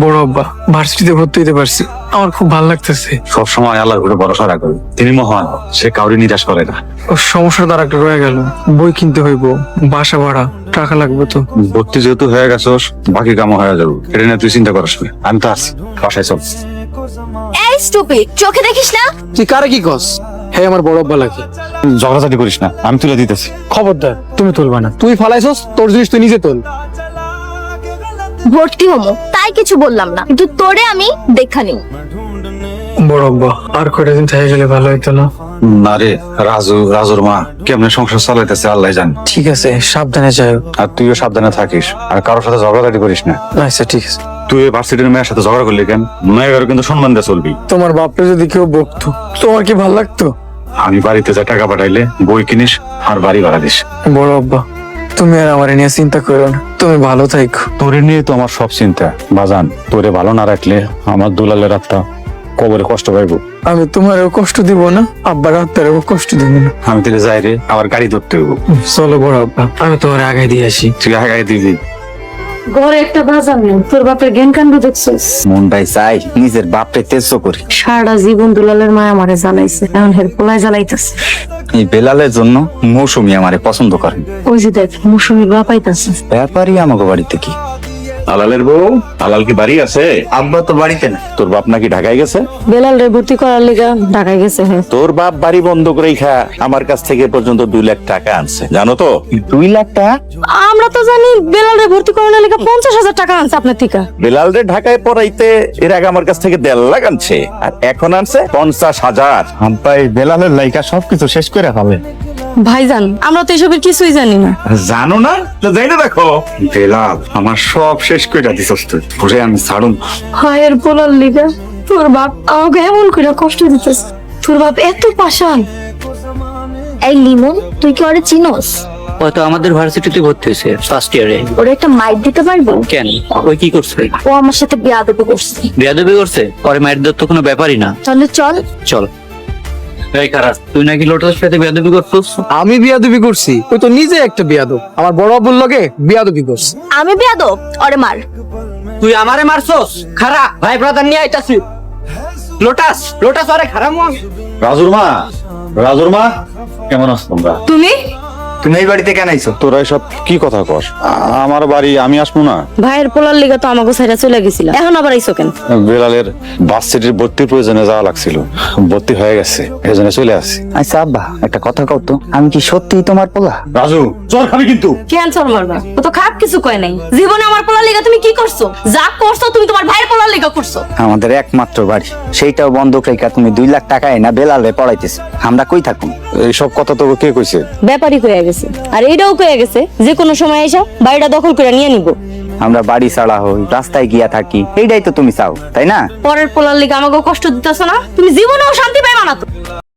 বড় আব্বা ভার্সিটিতে ভর্তি হতে পারছি, আমার খুব ভালো লাগতেছে। সবসময় আল্লাহর উপরে ভরসা রাখো, তিনি মহান, সে কাউরি নিরাশ করে না। ও সমস্যা তার একটা রয়ে গেল, বই কিনতে হইব, বাসা ভাড়া, টাকা লাগবে তো। ভর্তি যেহেতু হয়ে গেছস, বাকি কামও হয়ে যাবে, এটা নিয়ে তুই চিন্তা করিস না। আমি তো আছি, বাসায় চল। এই স্টুপিড, চোখে দেখিস না? তুই কারে কি কস? হ্যাঁ আমার বড় আব্বা লাগে। ঝগড়াঝাটি করিস না, আমি তুলে দিতেছি। খবরদার তুমি তুলবা না, তুই ফালাইছস, তোর জিনিস তুই নিজে তোল। ভর্তি হমো তাই কিছু বললাম না, কিন্তু তোরে আমি দেখা নিব। বড় আব্বা আর কয়টা দিন থেকে গেলে ভালো হইতো না? না রে, রাজুর মা কেমনে সংসার চালাইতেছে আল্লাহ জানে। ঠিক আছে, সাবধানে যাও। আর তুইও সাবধানে থাকিস, আর কারোর সাথে ঝগড়াঝাটি করিস না। আচ্ছা ঠিক আছে। তুই ভার্সিটির মেয়ের সাথে ঝগড়া করলি কেন? মেয়ের কিন্তু সম্মান দিয়ে চলবি। তোমার বাপরে যদি কেউ বকতো, তোমার কি ভালো লাগতো? আমি বাড়িতে যা টাকা পাঠাইলে বই কিনিস আর বাড়ি ভাড়া দিস। বড় আব্বা তুমি আর আমার নিয়ে চিন্তা করো না, তুমি ভালো থাকো। তোরে নিয়ে তো আমার সব চিন্তা বাজান। তোরে ভালো না রাখলে আমার দুলালের রাতটা কবরে কষ্ট পাইব। আমি তোমারও কষ্ট দিব না, আব্বার আত্মারও কষ্ট দিব না। আমি তাহলে যাই রে, আবার গাড়ি ধরতে হইব। চলো বড় আব্বা, আমি তোমার আগায় দিয়ে আসি। তুই আগে দিবি। ঘরে একটা বাজার নেই, তোর বাপের জ্ঞান কাণ্ড দেখছিস? মনটাই চাই নিজের বাপরে তেজ করি। সারা জীবন দুলালের মায়া আমারে জ্বালাইছে, এখন হের পোলায় জ্বালাইতেছে। এই বেলালের জন্য মৌসুমি আমারে পছন্দ করেন। ওই যে দেখ মৌসুমি বাপ আইতাছে। ব্যাপারই আমাকে বাড়িতে কি আলালের বউ, আলাল কি বাড়ি আছে? আব্বা তো বাড়িতে না। তোর বাপ নাকি ঢাকায় গেছে? বেলাল রে ভর্তি করার লিগা ঢাকায় গেছে। হ্যাঁ, তোর বাপ বাড়ি বন্ধ করে খা আমার কাছ থেকে পর্যন্ত 2 লাখ টাকা আনছে, জানো তো? 2 লাখ টাকা? আমরা তো জানি বেলাল রে ভর্তি করার লিগা 50,000 টাকা আনছে আপনার থেকে। বেলাল রে ঢাকায় পড়াইতে এর আগে আমার কাছ থেকে 1.5 লাখ আনছে, আর এখন আনছে 50,000। আব্বা এই বেলালের লাইকা সবকিছু শেষ করে ফেলে। ভাইজান আমরা তো এসবের কিছুই জানি না। জানো না তো যাই না দেখো। বেলাল আমার সব শেষ করে দিছস তুই, ঘুরে আমি ছাড়ুন। হায়ের পোলার লিগা তোর বাপ আমাকে এমন করে কষ্ট দিতেছে। তোর বাপ এত পাষাণ। এই লিমন, তুই কি ওরে চিনোস? ও তো আমাদের ভার্সিটিতে ভর্তি হয়েছে ফার্স্ট ইয়ারে। ওরে একটা মাইট দিতে পারবো? কেন, ওই কি করছে? ও আমার সাথে বেয়াদবি করছে। বেয়াদবি করছে? পরে মায়ের দেওয়ার তো কোনো ব্যাপারই না। তাহলে চল। চল। এই খারাপ, তুই নাকি লোটাস সাথে বেয়াদবি করছিস? আমি বিয়াদবি করছি? ওই তো নিজে একটা বিয়াদব, আমার বড় আব্বুর লগে বিয়াদবি করছে। আমি বেয়াদব? ওরে মার। তুই আমারে মারছস? খারা ভাই ব্রাদার নিয়ে আইতাছি। লোটাস লোটাস আরে খারাপ মা। রাজুর মা কেমন আছো তোমরা? তুমি তুমি এই বাড়িতে কেন আইছো? তোরা সব কি কথা কস? আমার বাড়ি, আমি আসবো না? ভাইয়ের পোলার লিগা তো আমাকে ছাইরা চলে গেছিল, এখন আবার আইছো কেন? বেলালের ভার্সিটির ভর্তির প্রয়োজনে যাওয়া লাগছিল, ভর্তি হয়ে গেছে, এই জন্য চলে আসছি। আচ্ছা আব্বা একটা কথা কও তো, আমি কি সত্যিই তোমার পোলা? রাজু চল খাবি কিন্তু। কেন চল মারবা? ও তো খারাপ কিছু কয় নাই। জীবনে আমার পোলার লিগা তুমি কি করছো? যা করছো তুমি তোমার ভাইয়ের পোলার লিগা করছো। আমাদের একমাত্র বাড়ি, সেইটাও বন্ধক রেখা তুমি 2 লাখ টাকা না বেলালে পড়াইতেছো। আমরা কই থাকুম? এইসব কথা তো কে কইছে? ব্যাপারই কয়ে গেছে, আর এইটাও কয়ে গেছে যে কোনো সময় এসে বাড়িটা দখল করে নিয়ে নিব। আমরা বাড়ি ছাড়া হই, রাস্তায় গিয়া থাকি, এইটাই তো তুমি চাও, তাই না? পরের পোলার লিগা আমাকে কষ্ট দিতেছ না? তুমি জীবনেও শান্তি